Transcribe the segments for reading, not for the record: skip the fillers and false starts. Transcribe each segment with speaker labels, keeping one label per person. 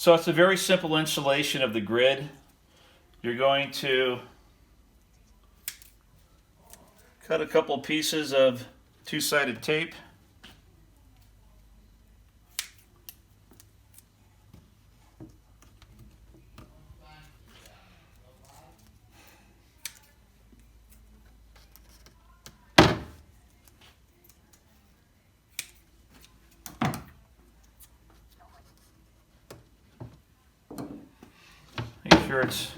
Speaker 1: So it's a very simple installation of the grid. You're going to cut a couple pieces of two-sided tape. Make sure it's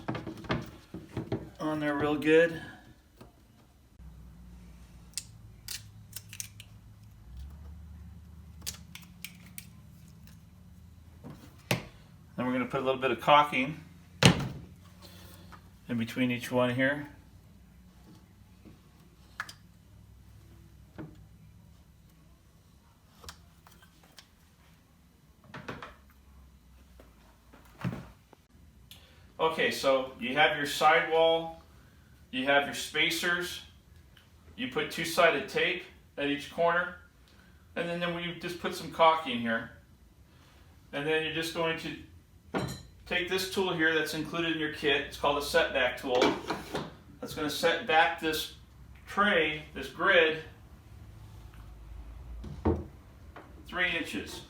Speaker 1: on there real good. Then we're going to put a little bit of caulking in between each one here. Okay, so you have your sidewall, you have your spacers, you put two-sided tape at each corner, and then we just put some caulking here. And then you're just going to take this tool here that's included in your kit. It's called a setback tool. That's going to set back this tray, this grid, 3 inches.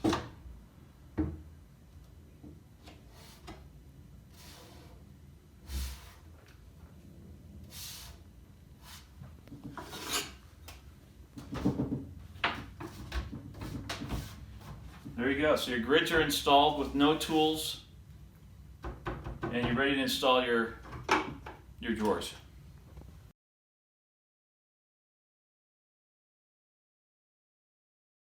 Speaker 1: There you go. So your grids are installed with no tools, and you're ready to install your drawers.